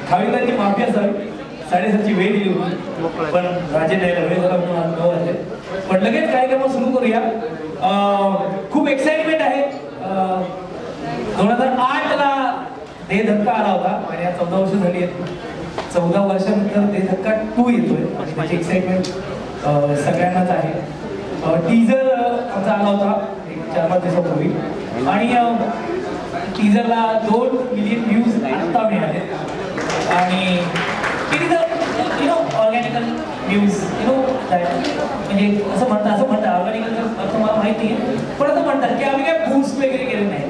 खाविलांची माफी असावी, 7:30ची वेळ दिली होती पण राजे द्यायला वेळ झाला म्हणून 9 वाजले. पण लगेच कार्यक्रम सुरू करूया. खूप एक्साइटमेंट आहे. 2008 ला दे धक्का आला होता आणि या 14 वर्ष झाली आहेत. 14 वर्षानंतर दे धक्का 2 येतोय आणि त्याची एक्साइटमेंट सगळ्यांनाच आहे. टीजर आमचा आला होता 4-5 दिवसापूर्वी आणि टीजरला 2 मिलियन व्ह्यूज आता मिळाले आणि इट इज ऑर्गॅनिकल व्ह्यूज म्हणजे असं म्हणतात ऑर्गॅनिकल अर्थ मला माहिती आहे पण असं म्हणतात की आम्ही काय बूस्ट वगैरे केले नाही.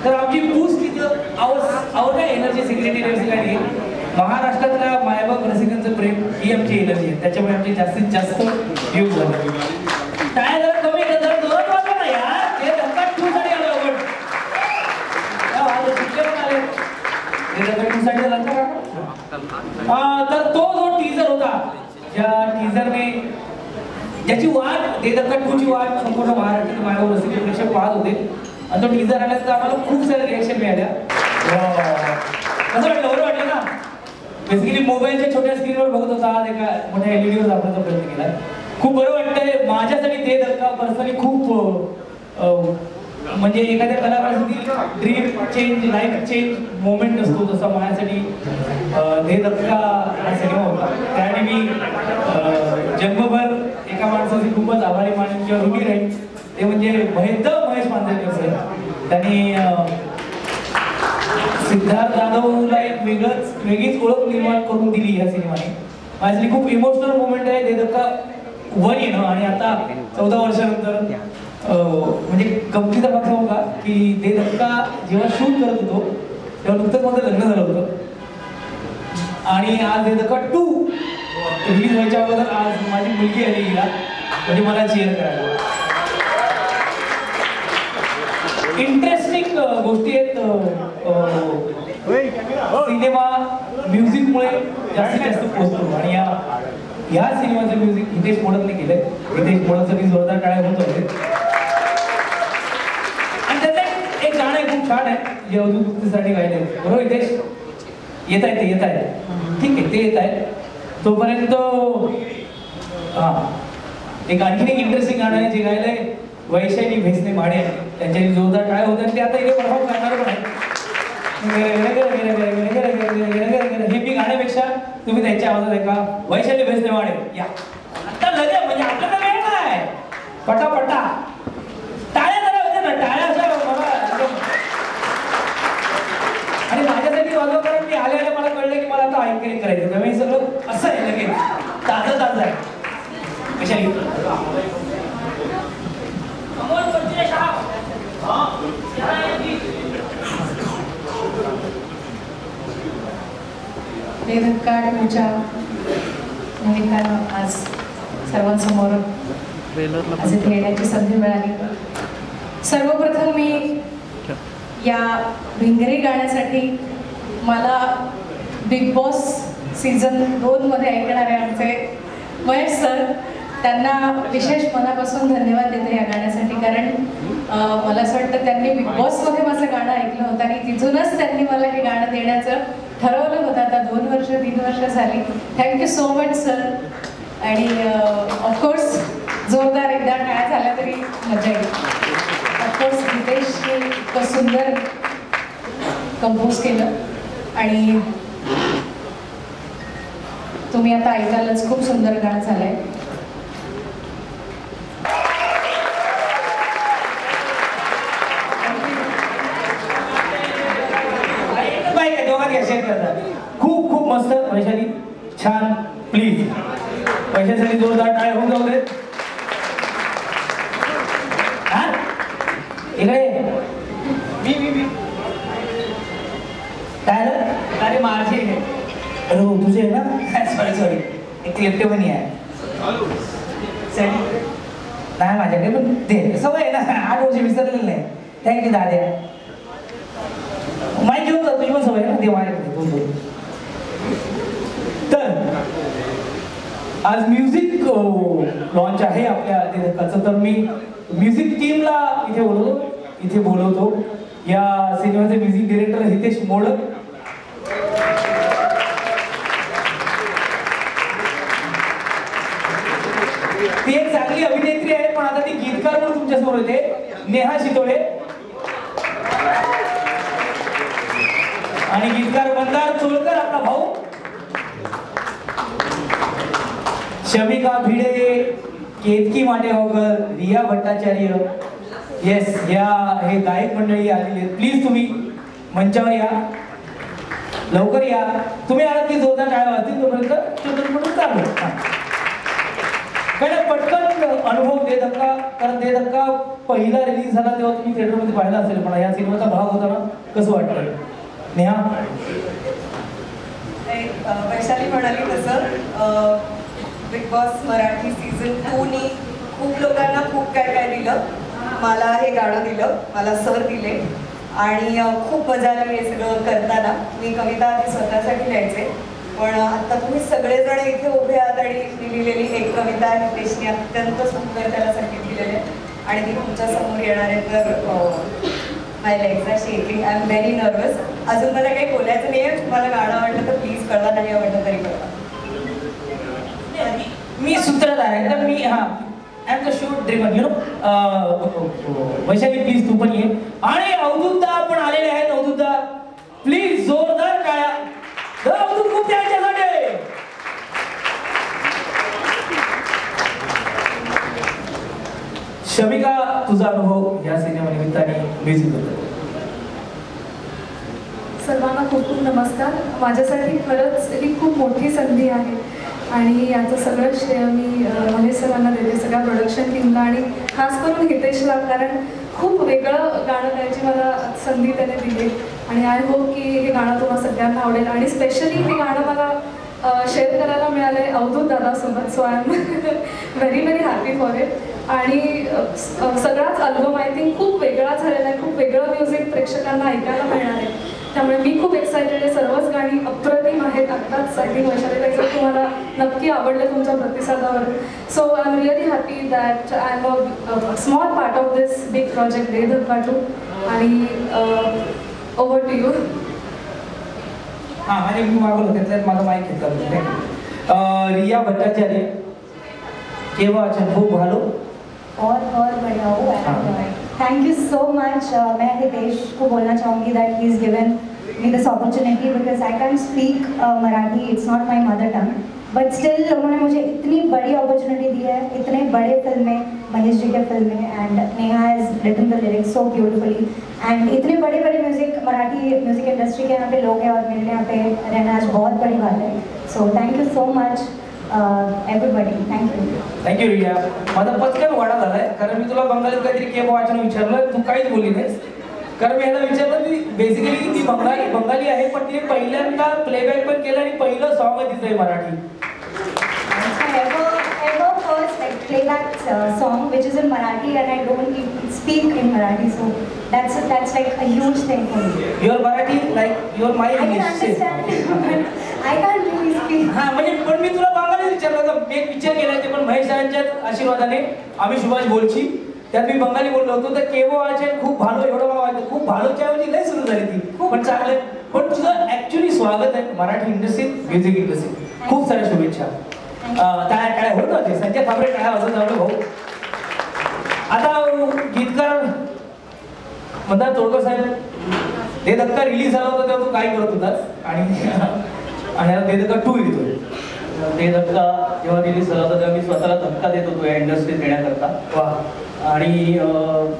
तर आमची बूस्ट तिथं आवर काय एनर्जी सेक्रेटरी काय महाराष्ट्रातल्या मायबाप रसिकांचं प्रेम ही आमची एनर्जी आहे. त्याच्यामुळे आमचे जास्तीत जास्त व्ह्यूज झाले. काय जरा कमी जरा जोरात वाटलं ना यार. हे धक्का 2 साठी आलो आपण आले हे धक्का 2 साठी झाला. तर तो जो टीजर होता ज्या टीजरने ज्याची वाट दे धक्का 2 ची वाट संपूर्ण महाराष्ट्रातील मायबाप रसिक प्रेक्षक पाहत होते आणि तो टीजर आल्यानंतर आम्हाला खूप साऱ्या रिएक्शन मिळाल्या. कसं वाटलं? बरं वाटलं ना. बेसिकली मोबाईलच्या छोट्या स्क्रीनवर बघत होता आज एका मोठ्या एलईडीवर दाखवण्याचा प्रयत्न केला. खूप बरं वाटतंय. माझ्यासाठी दे धक्का पर्सनली खूप म्हणजे एखाद्या कलाकारासाठी dream change life change moment असतो तसा माझ्यासाठी दे धक्का हा सिनेमा होता. त्याने मी जन्मभर एका माणसाचे खूपच आभारी मानेन किंवा ऋणी राहील ते म्हणजे महेश मांजरेकर सर. त्यांनी सिद्धार्थ जाधवला एक वेगळीच ओळख निर्माण करून दिली या सिनेमाने. माझ्यासाठी खूप इमोशनल मोमेंट आहे दे धक्का 1 येणं आणि आता 14 वर्षानंतर म्हणजे गमतीचा भाग सांगू का की दे धक्का जेव्हा शूट करत होतो तेव्हा नुकतंच माझं लग्न झालं होतं आणि आज दे धक्का 2 रिलीज व्हायच्या अगोदर आज माझी मुलगी आली हिला म्हणजे मला चेअर करायला. इंटरेस्टिंग गोष्टी आहेत. सिनेमा म्युझिकमुळे जास्तीत जास्त पोहोचतो आणि या सिनेमाचं म्युझिक हितेश मोडकने केलंय. हितेश मोडकसाठी जोरदार टाळ्या होत होते. आणि त्याचं एक गाणं खूप छान आहे जे अवधूत गुप्तेसाठी गायलंय. बरोबर हितेश? येत आहे ठीक आहे ते येत आहे तोपर्यंत एक आणखीन एक इंटरेस्टिंग गाणं आहे जे गायलंय वैशाली भेसने माडे. त्यांच्या जोरदार टाळ्या होत्या आणि ते आता इथे परफॉर्म करणार पण आहे. हे मी गाण्यापेक्षा तुम्ही त्यांच्या आवाजात ऐका वैशाली भेसने माडे या. आता लगे म्हणजे आपल्याला वेळ नाही पटापटा टाळ्या जरा होत्या ना टाळ्या अशा मला आणि माझ्यासाठी वाजव कारण मी आले मला कळलं की मला आता ऐकले करायचं तेव्हा हे सगळं असं आहे लगेच ताजं आहे. वैशाली दे धक्का 2च्या निमित्तानं आज सर्वांसमोर आज इथे येण्याची संधी मिळाली. सर्वप्रथम मी या भिंगरी गाण्यासाठी मला बिग बॉस सीझन 2 मध्ये ऐकणारे आमचे महेश सर त्यांना विशेष मनापासून धन्यवाद देते या गाण्यासाठी. कारण मला असं वाटतं त्यांनी बिग बॉसमध्ये माझं गाणं ऐकलं होतं आणि तिथूनच त्यांनी मला हे गाणं देण्याचं ठरवलं होतं. आता 2 वर्ष 3 वर्ष झाली. Thank you so much sir. आणि ऑफकोर्स जोरदार एकदा टाळ्या झाल्या तरी मजा येईल. ऑफकोर्स हितेशने इतकं सुंदर कंपोज केलं आणि तुम्ही आता ऐकायलाच खूप सुंदर गाणं झालंय. खूप खूप मस्त वैशाली छान. प्लीज वैशालीसाठी जोरदार टाळ्या होऊन जाऊ दे. इकडे काय अरे माझे अरे हो तुझे आहे ना सॉरी एक एकटे पण आहे नाही माझ्याकडे पण दे सवय आहे ना 8 वर्ष विसरलेलं नाही. थँक्यू दाद्या. माहिती घेऊन जा तुझी पण सवय ना देवा. तर आज म्युझिक लॉन्च आहे आपल्या दे धक्काचं. तर मी म्युझिक टीमला इथे बोलवतो. या सिनेमाचे म्युझिक डिरेक्टर हितेश मोडक ती एक चांगली अभिनेत्री आहे, पण आता ती गीतकार म्हणून तुमच्या समोर येते, नेहा शितोळे. आणि गीतकार मंदार चोळकर आपला भाऊ. शमिका भिडे, केतकी माटेगावकर, रिया भट्टाचार्य. येस, हे गायक मंडळी आलेली आहेत. प्लीज तुम्ही मंचावर या, लवकर या. तुम्ही आलात की जोरदार टाळ्या वाजतील, तोपर्यंत चालू. कारण पटकन अनुभव दे धक्का, कारण दे धक्का पहिला रिलीज झाला तेव्हा तुम्ही थिएटरमध्ये पाहिला असेल, पण या सिनेमाचा भाग होता ना, कसं वाटतं नेहा? वैशाली म्हणाली तसं बिग बॉस मराठी सीझन 2नी खूप लोकांना खूप काय काय दिलं. मला हे गाणं दिलं, मला सर दिले आणि खूप मजा आली हे सगळं करताना. मी कविता आधी स्वतःसाठी लिहायचे, पण आता तुम्ही सगळेजण इथे उभे आहात आणि मी लिहिलेली एक कविता हितेशने अत्यंत सुंदर त्याला संगीत दिलेले आणि ती तुमच्या समोर येणार आहे. तर माझ्या exact shaking, I am very nervous. अजून मला काही बोलायचं नाही आहे. तुम्हाला गाणं आवडलं तर प्लीज कळवा, नाही आवडलं तरी कळवा. मी सूत्रधार आहे, तर मी I am the shoot driven, you know. Vaishali please तू पण ये. आणि अवधूतदा पण आलेले आहेत. अवधूतदा प्लीज जोरदार टाळ्या. अवधूत खूप त्यांच्यासाठी. शमिका, तुझा अनुभव या सिनेमा निमित्ताने म्युझिक बद्दल. सर्वांना खूप खूप नमस्कार. माझ्यासाठी खरंच ही खूप मोठी संधी आहे आणि याचं सगळं श्रेय मी महेश सरांना देते, सगळ्या प्रोडक्शन टीमला आणि खास करून हितेशला, कारण खूप वेगळं गाणं गायची मला संधी त्याने दिली आणि आय होप की हे गाणं तुम्हाला सगळ्यांना आवडेल. आणि स्पेशली हे गाणं मला शेअर करायला मिळालं आहे अवधूत दादासोबत, so I am very very happy for it. आणि सगळाच अल्बम आय थिंक खूप वेगळा झालेला आहे, खूप वेगळं म्युझिक प्रेक्षकांना ऐकायला मिळणार आहे. त्यामुळे मी खूप एक्सायटेड आहे. सर्वच गाणी अप्रतिम आहेत. आत्ताच आय थिंक वैशालीला जर तुम्हाला नक्की आवडलं तुमच्या प्रतिसादावर. So I am really happy that I am a small part of this big project De Dhakka 2. आणि ओव्हर टू यू. आणि मी मागवलं त्याच्यात माझा माईक घेतला. रिया भट्टाचार्य, केव्हा खूप भालो और बढ़िया हो. Thank you so much. मैं हितेश को बोलना चाहूँगी that he is given me this opportunity because I can speak Marathi, it's not my mother tongue, but still उन्होंने मुझे इतनी बड़ी अपॉर्चुनिटी दी है. इतने बड़े फिल्में, महेश जी के फिल्में, and Neha has written the lyrics so beautifully. And इतने बड़े बड़े म्यूजिक, मराठी म्यूजिक इंडस्ट्री के यहाँ पे लोग हैं और मेरे यहाँ पे रहना आज बहुत बड़ी बात है. So thank you so much everybody. Thank you Riya. माझा पटकन वाडा झालाय, कारण मी तुला बंगालीत काहीतरी केम वाचन विचारलं, तू काहीच बोलली नाहीस. कारण मी याला विचारलं की बेसिकली ती बंगाली आहे, पण तिने पहिल्यांदा प्लेबॅक पण केलं आणि पहिलं सॉन्ग आहे तिचं Marathi. Ever first like play that song which is in Marathi and I don't even speak in Marathi, so that's like a huge thing for me. Your Marathi like your my English. I can understand. I can't really speak. म्हणजे पण मी तुला बंगालीत विचारलं तर मी एक picture केलाय ते पण महेश सरांच्या आशीर्वादाने, आम्ही सुभाष बोलची, त्यात मी बंगाली बोललो होतो. तर केवो आचे खूप भालो एवढं मला वाटतं. खूप भालोच्या ऐवजी लय सुरू झाली ती, पण चांगलं. पण तुझं ऍक्च्युली स्वागत आहे मराठी इंडस्ट्रीत, म्युझिक इंडस्ट्रीत. खूप साऱ्या शुभेच्छा. टाळ्या होत होते. संजय थांबरे टाळ्या वाजवत जाऊ भाऊ. आता गीतकार मंदार चोळकर साहेब, दे धक्का रिलीज झाला होता तेव्हा तू काय करत होतास आणि दे धक्का 2 येतोय. दे धक्का जेव्हा रिलीज झाला होता तेव्हा मी स्वतःला धक्का देत होतो या इंडस्ट्रीत येण्याकरता. वा. आणि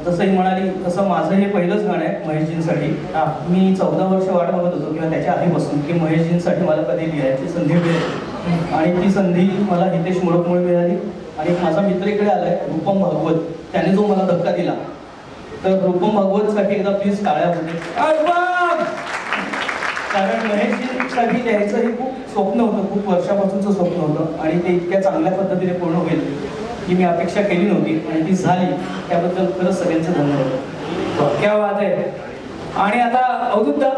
जसं ही म्हणाली तसं माझं हे पहिलंच गाणं आहे महेशजींसाठी. मी 14 वर्ष वाट बघत होतो किंवा त्याच्या आधीपासून की महेशजींसाठी मला कधी लिहायची संधी मिळेल, आणि ती संधी मला हितेश मुळकमुळे मिळाली. आणि माझा मित्र इकडे आलाय रूपम भागवत, त्याने जो मला धक्का दिला, तर रूपम भागवतसाठी एकदा प्लीज टाळ्या होते. कारण महेशजींसाठी लिहायचं हे खूप स्वप्न होतं, खूप वर्षापासूनचं स्वप्न होतं आणि ते इतक्या चांगल्या पद्धतीने पूर्ण होईल ही मी अपेक्षा केली नव्हती आणि ती झाली. त्याबद्दल खरंच सगळ्यांचं धन्यवाद. क्या बात आहे. आणि आता अवधूतदा,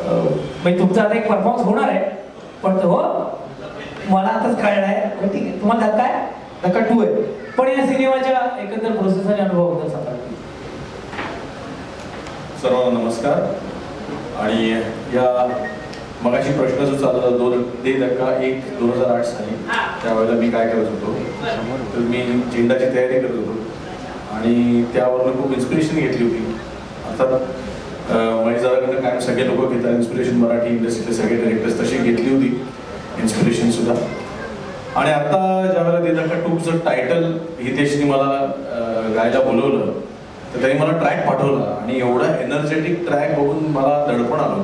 म्हणजे तुमचा आता एक परफॉर्मन्स होणार आहे, पण तो मला आताच कळलं आहे. ठीक आहे, तुम्हाला धक्का आहे, धक्का 2 आहे. पण या सिनेमाच्या एकंदर प्रोसेस आणि अनुभवाबद्दल सांगा. सर्वांना नमस्कार. आणि या मगाशी प्रश्न जो चालला दे धक्का 1/2008 साली, त्यावेळेला मी काय करत होतो तर मी झेंडाची तयारी करत होतो आणि त्यावरून खूप इन्स्पिरेशन घेतली होती. अर्थात महेश दादाकडनं काय सगळे लोक घेतात इन्स्पिरेशन, मराठी इंडस्ट्रीतले सगळे डायरेक्टर्स तशी घेतली होती इन्स्पिरेशन सुद्धा. आणि आता ज्यावेळेला दे धक्का 2चं टायटल हितेशनी मला गायला बोलवलं तर त्यांनी मला ट्रॅक पाठवला आणि एवढा एनर्जेटिक ट्रॅक बघून मला दडपण आलं.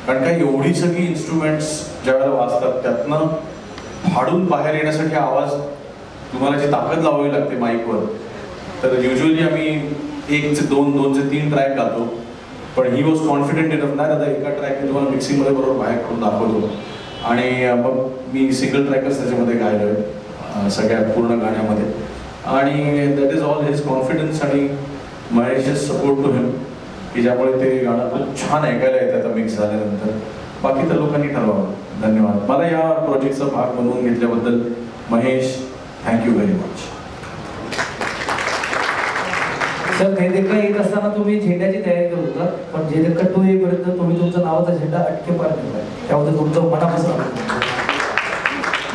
कारण काय एवढी सगळी इन्स्ट्रुमेंट्स ज्यावेळेला वाजतात त्यातनं फाडून बाहेर येण्यासाठी आवाज तुम्हाला जी ताकद लावावी लागते माईकवर. तर युजली आम्ही 1 ते 2, 2 ते 3 ट्रॅक गातो, पण ही वॉज कॉन्फिडेंट इनफ नाही दादा एका ट्रॅक मी तुम्हाला मिक्सिंगमध्ये बरोबर बाहेर करून दाखवतो. आणि मग मी सिंगल ट्रॅकच त्याच्यामध्ये गायलोय सगळ्या पूर्ण गाण्यामध्ये. आणि that is all his confidence आणि महेश's सपोर्ट टू हिम की ज्यामुळे ते गाणं खूप छान ऐकायला येतं आता मिक्स झाल्यानंतर. बाकी तर लोकांनी ठरवावं. धन्यवाद. मला या प्रोजेक्टचा भाग बनवून घेतल्याबद्दल Mahesh, thank you very much. Sir De Dhakka येत असताना तुम्ही झेंड्याची तयारी करत होता, पण दे धक्का 2 येईपर्यंत तुम्ही तुमचा नावाचा झेंडा अटके पार केला. त्याबद्दल तुमचं मनापासून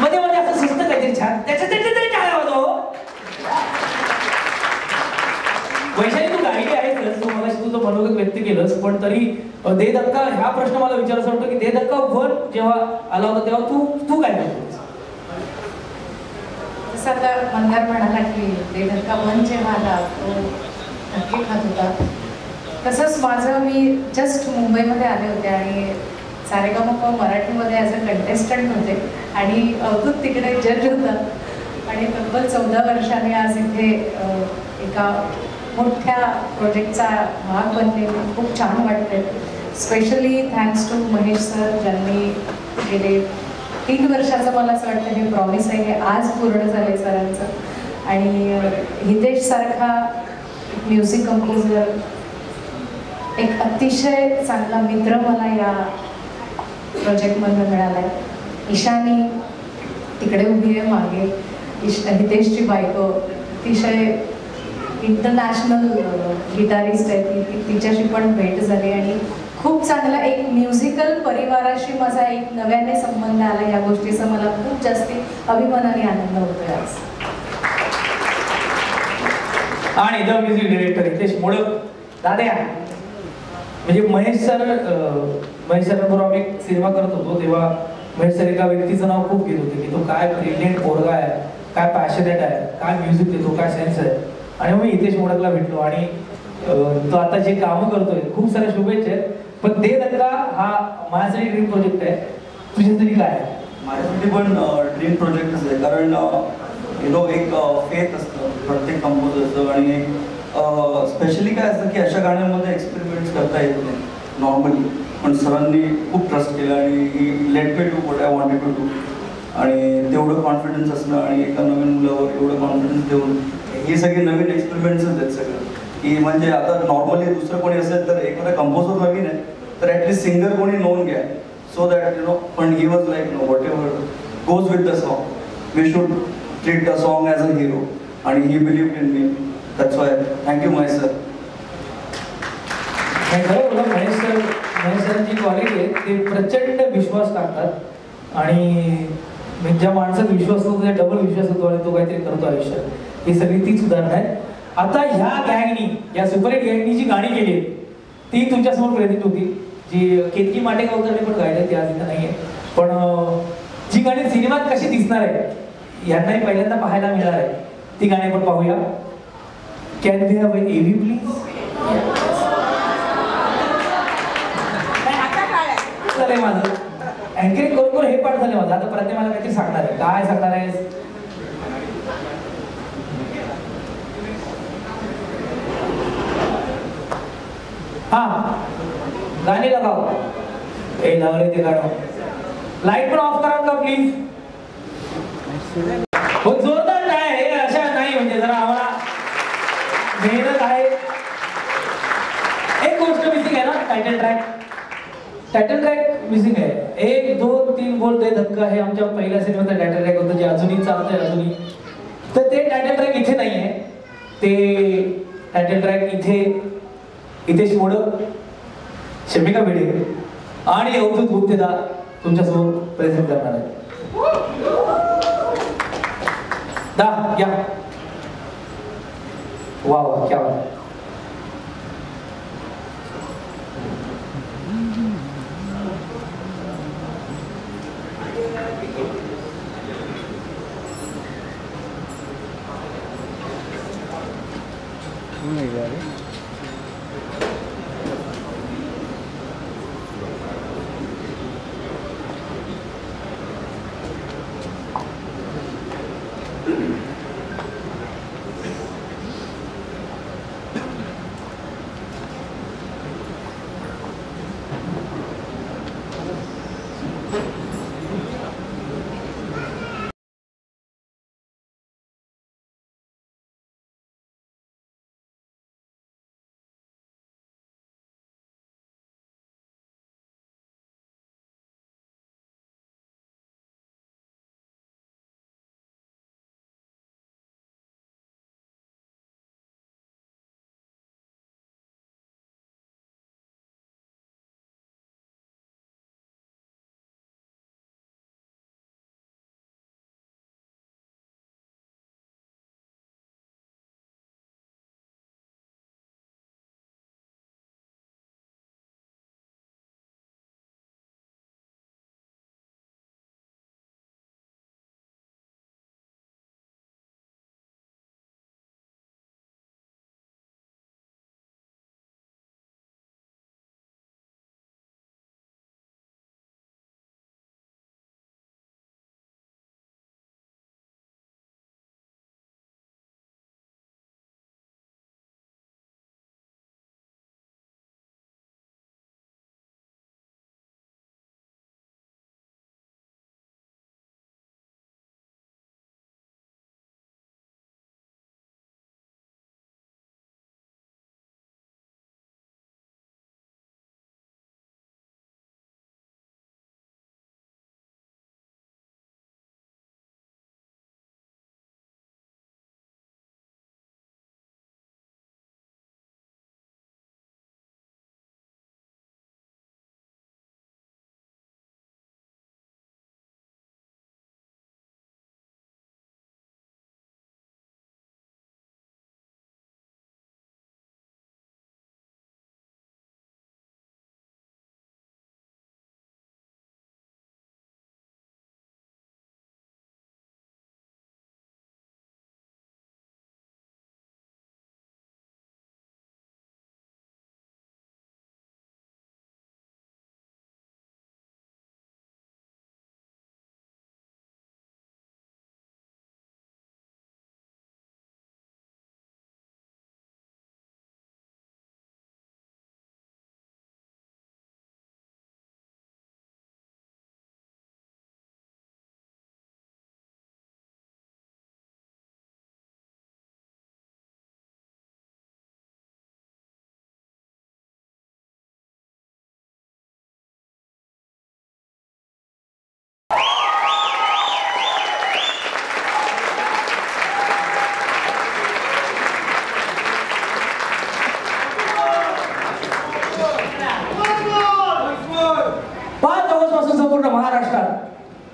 मध्ये मध्ये असं सुस्त काहीतरी छान त्याच्यात तरी काय होतो. वैशाली तू गायली आहेस, तू मला तुझं मनोगत व्यक्त केलंस, पण तरी दे धक्का ह्या प्रश्न मला विचारायचा होता की दे धक्का 1 जेव्हा आला होता तेव्हा तू काय करतोस? जसं आता मंदार म्हणाला की दे धक्का 1 जेव्हा आला तो धक्के खात होता, तसंच माझं मी जस्ट मुंबईमध्ये आले होते आणि सारेगामा मराठीमध्ये ॲज अ कंटेस्टंट होते आणि अवधूत तिकडे जज होता आणि तब्बल 14 वर्षांनी आज इथे एका मोठ्या प्रोजेक्टचा भाग बनले. खूप छान वाटते. Specially thanks to Mahesh sir ज्यांनी गेले 3 वर्षाचं मला असं वाटतं हे प्रॉमिस आहे हे आज पूर्ण झाले सरांचं. आणि हितेश सारखा म्युझिक कंपोजर, एक अतिशय चांगला मित्र मला या प्रोजेक्टमधून मिळाला आहे. ईशानी तिकडे उभी आहे मागे, हितेशची बायको अतिशय इंटरनॅशनल गिटारिस्ट आहे ती, तिच्याशी पण भेट झाली आणि खूप चांगला एक म्युझिकल परिवाराशी माझा एक नव्याने संबंध आला. या गोष्टीचा मला खूप जास्ती अभिमान आणि आनंद होतोय आज. आणि the music director Hitesh modak दाद्या, म्हणजे महेश सरांबरोबर आम्ही एक सिनेमा करत होतो तेव्हा महेश सर एका व्यक्तीचं नाव खूप घेत होते की तो काय ब्रिलियंट पोरगा आहे, काय पॅशनेट आहे, काय म्युझिक देतो, काय सेन्स आहे. आणि मग मी हितेश मोडकला भेटलो आणि तो आता जे कामं करतोय खूप साऱ्या शुभेच्छा आहेत. पण दे धक्का हा माझ्यासाठी ड्रीम प्रोजेक्ट आहे, तुझ्यासाठी काय? माझ्यासाठी पण ड्रीम प्रोजेक्टच आहे. कारण एक फेथ असतं प्रत्येक कंपोजरचं आणि एक स्पेशली काय असतं की अशा गाण्यांमध्ये एक्सपेरिमेंट्स करता येत नाही नॉर्मली, पण सरांनी खूप ट्रस्ट केलं आणि let me do what I wanted to do. आणि तेवढं कॉन्फिडन्स असणं आणि एका नवीन मुलावर एवढं कॉन्फिडन्स देऊन ही सगळी नवीन एक्सपेरिमेंट्सच आहेत सगळं. की म्हणजे आता नॉर्मली दुसरं कोणी असेल तर एखादा कंपोजर नवीन आहे तर ॲटलीस्ट सिंगर कोणी नोन घ्या सो दॅट पण he was like whatever goes with the song we should treat the song as a hero. आणि he believed in me. That's why thank you my sir. Mahesh सरांची quality आहे ते प्रचंड विश्वास टाकतात आणि ज्या माणसात विश्वास होतो त्या डबल विश्वास होतो आणि तो काहीतरी करतो आयुष्यात. ही सगळी तीच उदाहरणं आहेत. आता ह्या गँगनी, या सुपरहिट गँगनी जी गाणी केली आहे ती तुमच्यासमोर प्रेझेंट होती, जी केतकी माटेगावकरने पण गायली, ती आज इथं नाही आहे. पण जी गाणी सिनेमात कशी दिसणार आहे यांनाही पहिल्यांदा पाहायला मिळणार आहे, ती गाणी आपण पाहूया. Can we have an AV please? झालंय माझं अँकरिंग करून हे पाठ झालं माझं. आता परत मला काहीतरी सांगणार आहे. काय सांगणार आहे? हा गाणी लगाओ. ए लावले ते गाणं. लाईट पण ऑफ करा का प्लीज. हो जोरदार काय आहे अशा नाही म्हणजे जरा आम्हाला मेहनत आहे. एक गोष्ट मिसिंग आहे ना, टायटल ट्रॅक मिसिंग आहे. 1 2 3 बोल दे धक्का हे आमच्या पहिल्या सिनेमाचं टायटल ट्रॅक होतं जे अजूनही चालतंय अजूनही. तर ते टायटल ट्रॅक इथे नाही आहे. ते टायटल ट्रॅक इथे हितेश मोडक, शमिका भिडे आणि अवधूत गुप्तेदा तुमच्यासमोर प्रेझेंट करणार आहे. या वा वा क्या बात.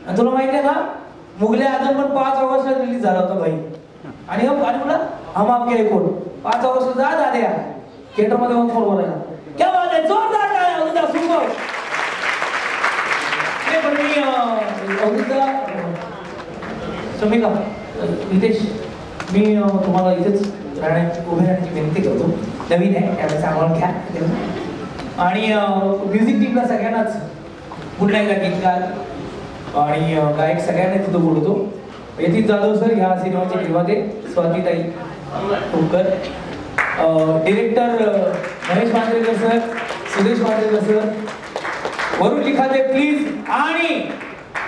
आणि तुला माहिती आहे ना, मुघले आझम पण 5 ऑगस्टला रिलीज झाला होता भाई. आणि मला हम आपके कोण 5 ऑगस्टला जा झाले थिएटर मध्ये मग फोन बोलायला. क्या बात आहे, जोरदार टाळ्या अवधूतदा, सुपर. ते पण मी अवधूतदा, समीका, नितेश, मी तुम्हाला इथेच उभे राहण्याची विनंती करतो. नवीन आहे त्यामुळे सांभाळून घ्या. आणि म्युझिक टीमला सगळ्यांनाच पुन्हा एकदा गीतकार आणि गायक सगळ्यांना तिथं बोलतो. यतीश जाधव सर ह्या सिनेमाचे निर्माते, स्वातीताई Thokar, director Mahesh Manjrekar sir, Suresh Manjrekar sir, Varun Likhate please. आणि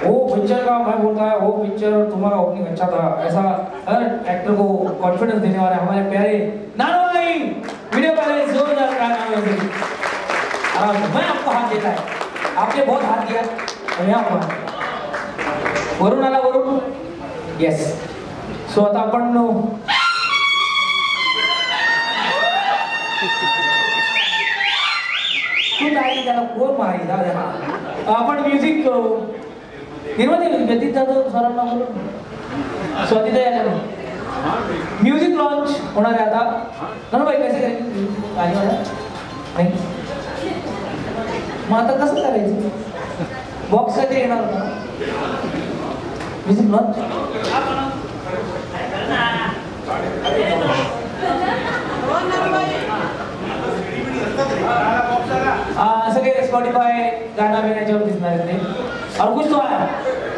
वो पिक्चर का मैं बोलता है, वो पिक्चर तुम्हारा ओपनिंग अच्छा था, ऐसा हर एक्टर को कॉन्फिडेंस देने वाले हमारे प्यारे नानो भाई वीडियो वाले जोरदार तालियां बजाइए. मैं आपको हाथ देता है, आपने बहुत हाथ दिया और यहाँ पर वरुण आला. वरुण येस. सो आता आपण तू नाही त्याला कोण नको मारी जाऊ द्या. आपण म्युझिक निर्माते व्यतीत जाधव सरांना बोलू स्वाती आल्या म्युझिक लॉन्च होणार आहे आता. नंदूबाई कसे करायचं गाणी मला नाही मग आता कसं करायचं बॉक्स कधी येणार होता म्युझिक लॉन्च. सगळे स्पॉटिफाय गाणं बिण्याच्यावर दिसणार आहेत ते. और कुछ तो आहे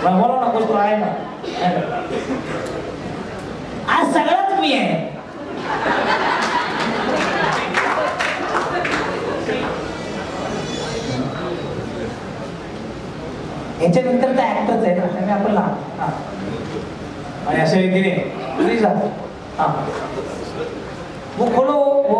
बोला ना कुछ तो आहे ना आज सगळंच मी आहे. याच्यानंतर तर ऍक्टरच आहे ना त्यामुळे आपण लहान आणि अशा रीतीने प्लीज हा वो खोलो वो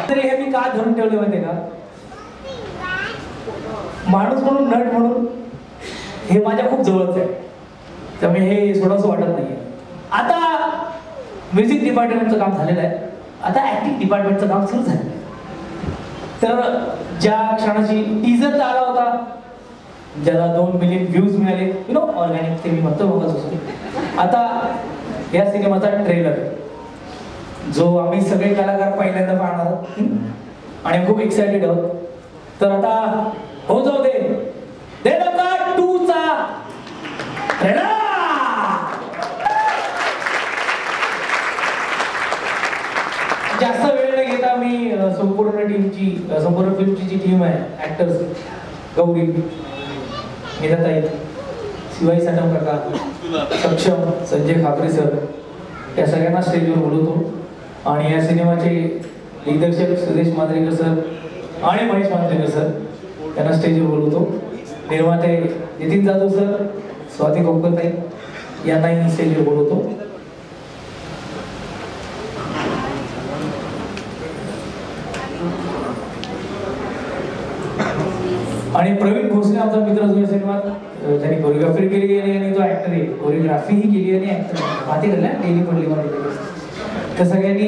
तरी हे मी का धरून ठेवले माहितीये का माणूस म्हणून नट म्हणून हे माझ्या खूप जवळच आहे त्यामुळे हे सोडावंसं वाटत नाहीये. आता म्युझिक डिपार्टमेंटचं काम झालेलं आहे आता ऍक्टिंग डिपार्टमेंटचं काम सुरू झालं. तर ज्या क्षणाची टीजर आला होता ज्याला 2 मिलियन व्ह्यूज मिळाले यु नो ऑर्गॅनिक ते मी म्हणतो बघत असतो. आता या सिनेमाचा ट्रेलर जो आम्ही सगळे कलाकार पहिल्यांदा पाहणार आहोत आणि खूप एक्साइटेड आहोत. तर आता हो जाऊ दे धक्का 2 चा ट्रेलर. जास्त वेळ न घेता मी संपूर्ण फिल्मची जी टीम आहे ऍक्टर्स गौरी मीराताई शिवाई साटम काका सक्षम संजय खापरे सर या सगळ्यांना स्टेजवर बोलवतो आणि या सिनेमाचे दिग्दर्शक सुदेश मांजरेकर सर आणि महेश मांजरेकर सर यांना स्टेजवर बोलवतो. निर्माते नितीन जाधव सर स्वाती कोकणताई यांनाही स्टेजवर बोलवतो. आणि प्रवीण भोसले आमचा मित्र जो या सिनेमात त्यांनी कोरिओग्राफी केली आहे आणि तो ऍक्टर आहे कोरिओग्राफीही केली आणि ऍक्टर माहिती केलं डेली पडली मला तर सगळ्यांनी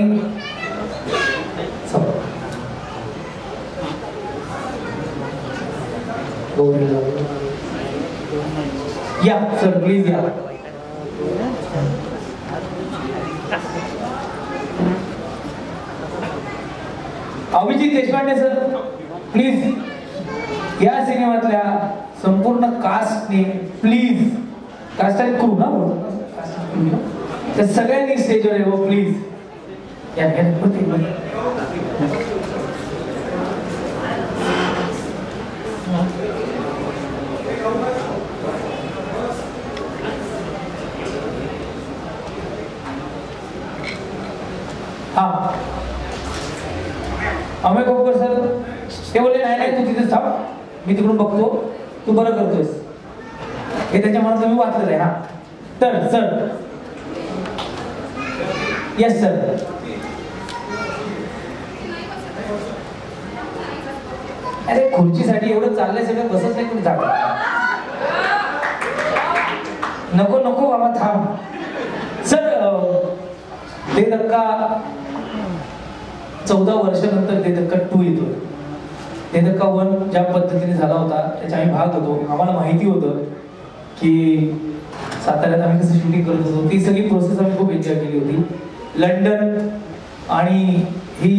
या सर प्लीज या. अभिजित देशपांडे सर प्लीज या सिनेमातल्या संपूर्ण कास्टने प्लीज कास्ट आणि क्रू ना तर सगळ्यांनी स्टेजवर येऊ प्लीज. या हा अमय कोकर सर ते बोलले नाही तू तिथेच थांब मी तिकडून बघतो तू बरं करतोयस हे त्याच्या मनात मी वाचलेलं आहे. हा तर सर येस सर अरे खुर्चीसाठी एवढं चाललंय सगळं बसत नाही कुठे जागा नको नको बाबा थांब. सर ते धक्का 14 वर्षानंतर ते धक्का 2 येतो. ते धक्का 1 ज्या पद्धतीने झाला होता त्याचा आम्ही भाग होतो. आम्हाला माहिती होतं की साताऱ्यात आम्ही कसं शूटिंग करत होतो ती सगळी प्रोसेस आम्ही खूप एन्जॉय केली होती. लंडन आणि ही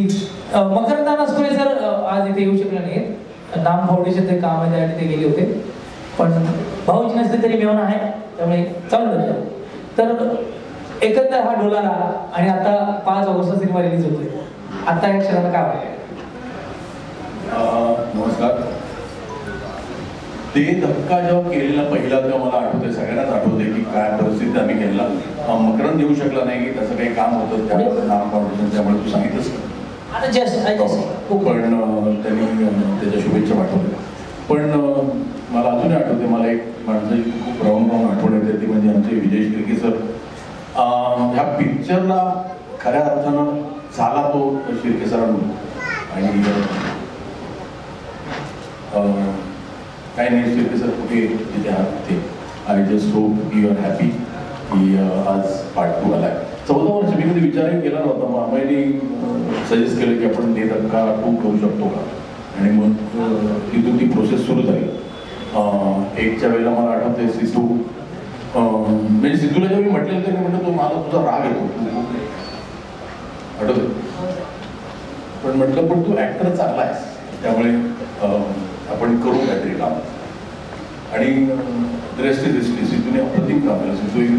मकरंद नासपुरे सर आज इथे येऊ शकले नाहीत. नाम फाउंडेशनचे काम आहे त्यासाठी ते गेले होते पण भाऊजी नसते तरी मेहमान आहे त्यामुळे चालू झालं. तर एकंदर हा डोलारा आणि आता 5 ऑगस्टला सिनेमा रिलीज होतोय. आता या क्षणाला काय वाटतं? नमस्कार. ते धक्का जेव्हा केलेला पहिला तेव्हा मला आठवतंय, सगळ्यांनाच आठवतंय की काय परिस्थिती आम्ही केलेला. मकरंद येऊ शकला नाही की त्याचं काही काम होतं त्या नाम फाउंडेशन, त्यामुळे तू सांगितलंस पण त्यांनी त्याच्या शुभेच्छा पाठवल्या. पण मला अजूनही आठवते, मला एक माणसाची खूप राहून आठवण येते, ती म्हणजे आमचे विजय शिर्के सर. ह्या पिक्चरला खऱ्या अर्थानं झाला तो शिर्के सरांकडून. आणि काही नाही, शिर्के सर कुठे जिथे आहात ते, I just hope you are happy की आज पार्ट 2 आलाय. 14 वर्ष मी कधी विचारही केला नव्हता. मग आम्ही सजेस्ट केलं की आपण दे धक्का 2 करू शकतो का, आणि मग तिथून ती प्रोसेस सुरू झाली. एकच्या वेळेला मला आठवते सिद्धू, म्हणजे सिद्धूला जेव्हा मी म्हटलेलं तर म्हटलं, तो मला तुझा राग येतो आठवते, पण म्हटलं पण तू ऍक्टर चांगला आहेस, त्यामुळे आपण करू काहीतरी काम. आणि रेस्ट इज हिस्ट्री. सिद्धूने अप्रतिम काम केलं. सिद्धू एक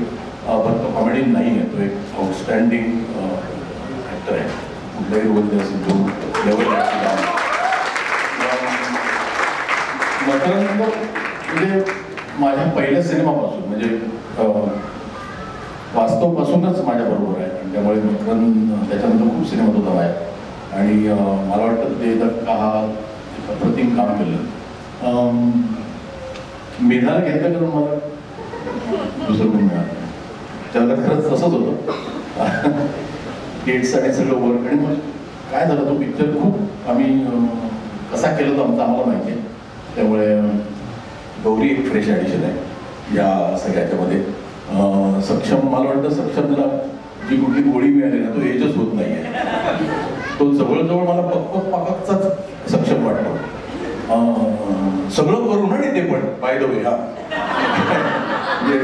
फक्त कॉमेडी नाही आहे, तो एक आउटस्टँडिंग ॲक्टर आहे. कुठल्याही रोल द्या सिद्धू लेवल मकरंद म्हणजे माझ्या पहिल्या सिनेमापासून, म्हणजे वास्तवपासूनच माझ्याबरोबर आहे, आणि त्यामुळे मकरंद त्याच्यानंतर खूप सिनेमात होता माझ्या. आणि मला वाटतं ते धक्का हा अप्रतिम काम केलं. मेधाला घेतलं कारण मला दुसरं कोण मिळालं, त्याला खरंच तसंच होतं. डेट्स आणि सगळं वर्क. आणि मग काय झालं, तो पिक्चर खूप आम्ही कसा केला तो आम्हाला माहिती आहे. त्यामुळे गौरी एक फ्रेश ॲडिशन आहे या सगळ्याच्यामध्ये. सक्षम, मला वाटतं सक्षमला जी कुठली गोळी मिळाली ना, तो एजच होत नाही आहे. तो जवळजवळ मला पक्क पाकचाच सक्षम वाटतो. सगळं करून आणि ते पण बाय द वे, हा म्हणजे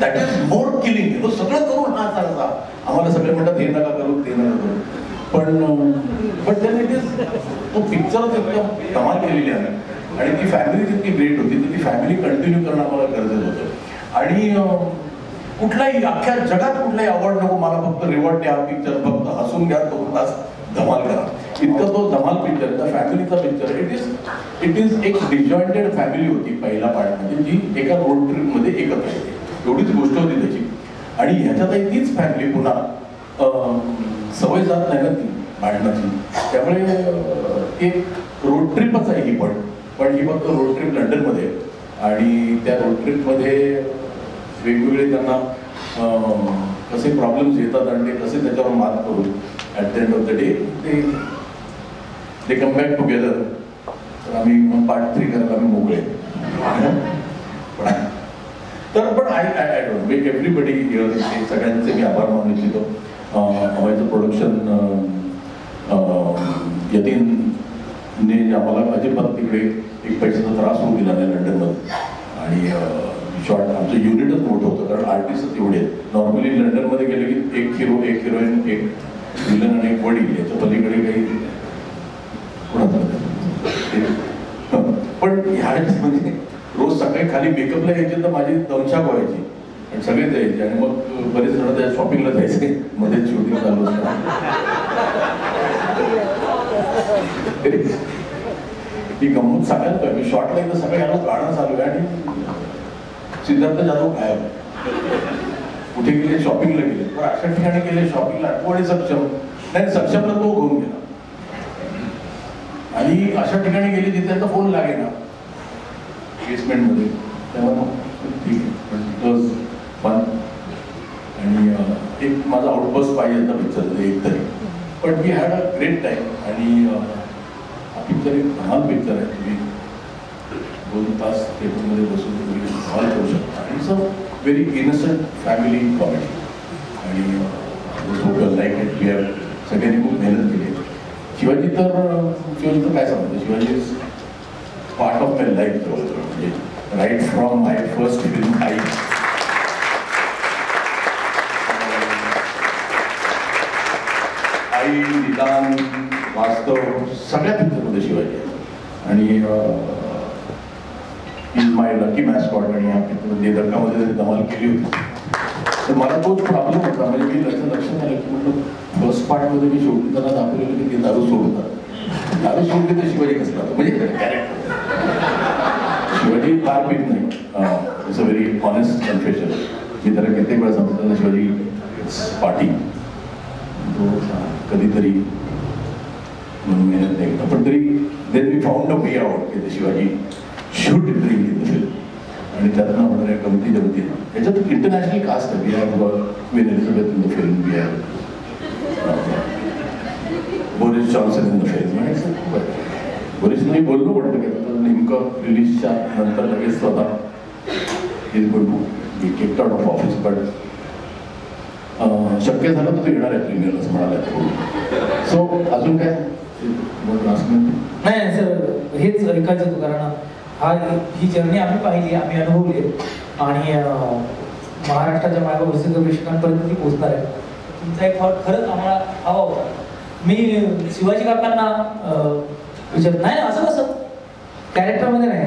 दॅट इज मोर किलिंग. तो सगळं करून हा चालता. आम्हाला सगळे म्हणतात हे नका करू ते नका करू, पण देन इट इज, तो पिक्चरच एकदम कमाल केलेली आहे. आणि ती फॅमिली जितकी ग्रेट होती, तर ती फॅमिली कंटिन्यू करणं आम्हाला गरजेचं होतं. आणि कुठलाही अख्ख्या जगात कुठलाही अवॉर्ड नको, मला फक्त रिवॉर्ड द्या, पिक्चर फक्त हसून घ्या, तो तास धमाल करा, इतका तो धमाल पिक्चर, त्या फॅमिलीचा पिक्चर. इट इज एक डिजॉइंटेड फॅमिली होती पहिला पार्ट, म्हणजे जी एका रोड ट्रिपमध्ये एकत्र येते, एवढीच गोष्ट होती त्याची. आणि ह्याच्यातही तीच फॅमिली पुन्हा सवय जात नाही ना ती भांडणाची, त्यामुळे एक रोड ट्रिपच आहे ही. पण ही फक्त रोड ट्रिप लंडनमध्ये, आणि त्या रोड ट्रिपमध्ये वेगवेगळे त्यांना कसे प्रॉब्लेम्स येतात आणि ते कसे त्याच्यावर मात करून at the end of the day ते कम बॅक टुगेदर. तर आम्ही मग पार्ट 3 करायला आम्ही मोकळे. पण I don't make everybody here, सगळ्यांचे मी आभार मानू इच्छितो. आम्हाचं प्रोडक्शन यतीनने आम्हाला अजिबात तिकडे एक पैशाचा त्रास होऊ दिला नाही लंडनमध्ये. आणि शॉर्ट आमचं युनिटच मोठं होतं, कारण आर्टिस्टच एवढे आहेत. नॉर्मली लंडनमध्ये गेले की एक हिरो, एक हिरोईन, एक विलन आणि एक वडील, याच्या पलीकडे काही पण ह्याच्यामध्ये रोज सकाळी खाली मेकअपला यायचे तर माझी दमछाक व्हायची आणि सगळेच यायचे. आणि मग बरेच जण त्या शॉपिंगला जायचे, मध्ये शूटिंग चालू असतं. ती गंमत सांगायला पाहिजे. शॉर्टला एकदा सगळे आलो, गाणं चालू आहे आणि सिद्धार्थ जाधव गायब. कुठे गेले, शॉपिंगला गेले. पण अशा ठिकाणी गेले शॉपिंगला, आणि सक्षमला तो घेऊन गेला. आणि अशा ठिकाणी गेले जिथे त्याचा फोन लागे ना बेसमेंटमध्ये, त्यामुळे ठीक आहे. पण आणि एक माझा आउटबस्ट पाहिजे होता पिक्चर एक तरी. पण we had a great time. आणि हा पिक्चर एक धमाल पिक्चर आहे. तुम्ही 2 तास थिएटरमध्ये बसून तुम्ही धमाल करू शकता. आणि it's a very innocent family comedy. आणि लाईक इट. वी हॅव सगळ्यांनी खूप मेहनत केली. शिवाजी तर काय सांगतो, Shivaji is part of my life जवळजवळ. म्हणजे right from my first film Aai, Nidaan, Vaastav, सगळ्या पिक्चरमध्ये शिवाजी आहे. आणि इज माय लकी मॅस्कॉट. आणि या पिक्चरमध्ये धक्कामध्ये धमाल केली होती. तर मला तोच प्रॉब्लेम होता. म्हणजे मी लक्षात आलं की म्हटलं फर्स्ट पार्टमध्ये मी शेवटी त्यांना दाखवलेलं की ते दारू सोडतात. दारू सोडली तर शिवाजी कसला, म्हणजे कॅरेक्टर शिवाजी फार पीत नाही. It's a very honest confession. मी त्याला कित्येक वेळा सांगतो ना, शिवाजी इट्स पार्टी, तो कधीतरी म्हणून मेहनत नाही करता. पण तरी then we found a way out की Shivaji should drink in the film. आणि त्यातनं होणाऱ्या गमती जमती याच्यात इंटरनॅशनल कास्ट आहे. We have queen Elizabeth in the film, we have Boris Johnson in the film. Originally बोललो म्हटलं की नेमकं रिलीजच्या नंतर लगेच स्वतः is going to be kicked out of office. But शक्य झालं तर तो येणार आहे प्रीमियरला असं म्हणाला. सो अजून काय नाही सर, हेच ऐकायचं होतं. कारण ही जर्नी आम्ही पाहिली, आम्ही अनुभवली आणि महाराष्ट्राच्या मागे प्रसिद्ध प्रेक्षकांपर्यंत ती पोहोचणार आहे. तुमचा एक थॉट खरंच आम्हाला हवा होता. मी शिवाजी काकांना विचारत नाही ना, असं कसं कॅरेक्टरमध्ये नाही.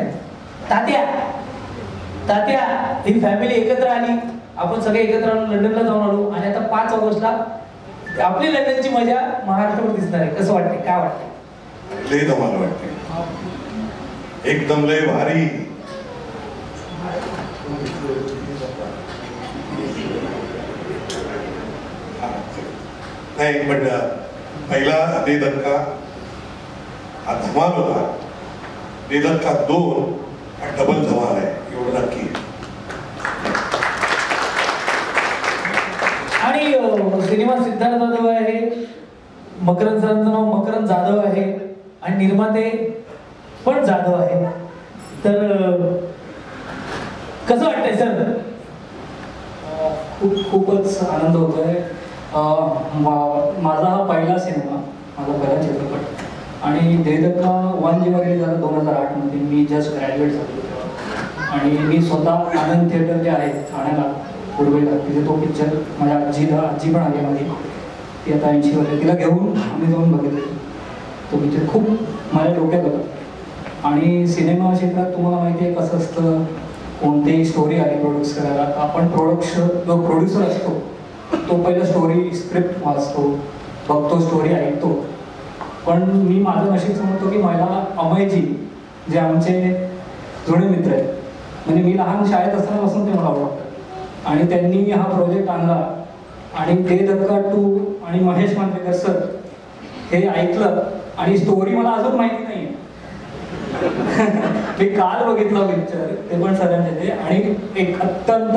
तात्या ही फॅमिली एकत्र आली, आपण सगळे एकत्र लंडनला जाऊन आलो आणि आता 5 ऑगस्टला आपली लंडनची मजा महाराष्ट्रावर दिसणार आहे. कसं वाटतंय, काय वाटतंय? लय धमाल वाटते, एकदम लय भारी. नाही पण पहिला दे धक्का हा धमाल होता. दे धक्का 2 हा डबल धमाल आहे, एवढं नक्की. आणि सिनेमा सिद्धार्थ जाधव आहे, मकरंद सरांचं नाव मकरंद जाधव आहे आणि निर्माते पण जाधव आहे. तर कसं वाटतंय सर? खूपच आनंद होतोय. माझा हा पहिला सिनेमा, माझा पहिला चित्रपट. आणि दे धक्का 1 जेव्हा रिलीज झाला 2008 मध्ये, मी जस्ट ग्रॅज्युएट झालो तेव्हा. आणि मी स्वतः आनंद थिएटर जे आहे ठाण्याला पूर्वेला, तिथे तो पिक्चर माझ्या आजी पण आली माझी, ती आता 80 वर्ष, तिला घेऊन आम्ही जाऊन बघितले. तो पिक्चर खूप माझ्या डोक्यात होता. आणि सिनेमा क्षेत्रात तुम्हाला माहिती आहे कसं असतं, कोणतीही स्टोरी आली प्रोड्यूस करायला, आपण जो प्रोड्युसर असतो तो पहिला स्टोरी स्क्रिप्ट वाचतो, बघतो, स्टोरी ऐकतो. पण मी माझं नशीब समजतो की मला अमयजी जे आमचे जुने मित्र आहेत, म्हणजे मी लहान शाळेत असतानापासून ते मला आवडतात आणि त्यांनी हा प्रोजेक्ट आणला. आणि दे धक्का 2 आणि महेश मांजरेकर सर हे ऐकलं आणि स्टोरी मला अजून माहिती नाही आहे. मी काल बघितलं पिक्चर, ते पण सरांच्या ते, आणि एक अत्यंत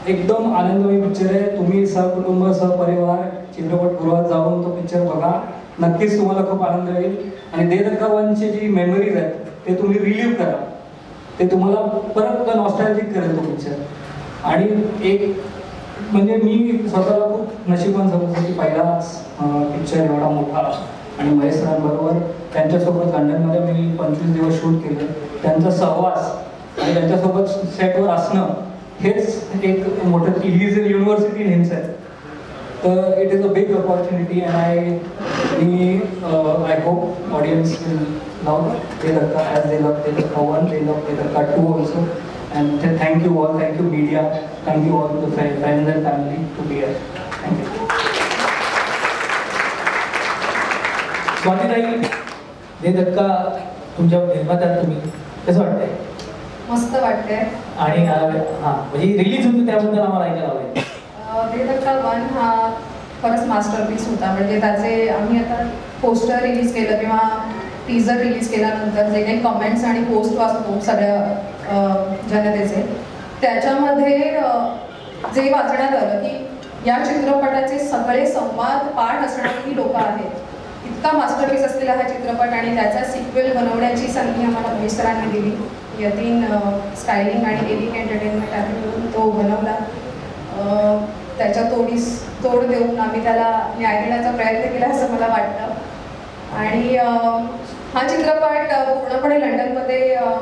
एकदम आनंदमय पिक्चर आहे. तुम्ही सहकुटुंब सहपरिवार चित्रपटगृहात जाऊन तो पिक्चर बघा, नक्कीच तुम्हाला खूप आनंद येईल. आणि दे धक्का 1ची जी मेमरीज आहेत ते तुम्ही रिलीव्ह करा, ते तुम्हाला परत नॉस्टॅल्जिक करेल तो पिक्चर. आणि एक म्हणजे मी स्वतःला खूप नशिबान समजतो की पहिलाच पिक्चर एवढा मोठा. आणि महेश सरांबरोबर त्यांच्यासोबत लंडनमध्ये मी 25 दिवस शूट केलं. त्यांचा सहवास आणि त्यांच्यासोबत सेटवर असणं हेच एक मोठं, he is a university in himself. तर it is a big opportunity and I hope audience will love De Dhakka as दे लव दे धक्का 1, दे लव De Dhakka 2 also. And thank you all, thank you media, thank you all the friends and family to be here. Thank you. स्वातीताई, दे धक्का तुमच्या निर्मात्यात तुम्ही कसं वाटतंय? मस्त वाटतंय. आणि म्हणजे रिलीज होतो त्याबद्दल आम्हाला ऐकायला हवंय. दे धक्का 1 हा खरंच मास्टरपीस होता. म्हणजे त्याचे आम्ही आता पोस्टर रिलीज केलं किंवा टीजर रिलीज केल्यानंतर जे काही कमेंट्स आणि पोस्ट वाचतो सगळ्या जनतेचे, त्याच्यामध्ये जे वाचण्यात आलं की या चित्रपटाचे सगळे संवाद पाठ असणारी लोक आहेत. इतका मास्टरपीस असलेला हा चित्रपट आणि त्याचा सिक्वेल बनवण्याची संधी आम्हाला महेश सरांनी दिली. यतीन स्टायलिंग आणि एलिंग एंटरटेनमेंट आम्ही मिळून तो बनवला. त्याच्या तोड देऊन आम्ही त्याला न्याय देण्याचा प्रयत्न केला असं मला वाटतं. आणि हा चित्रपट पूर्णपणे लंडनमध्ये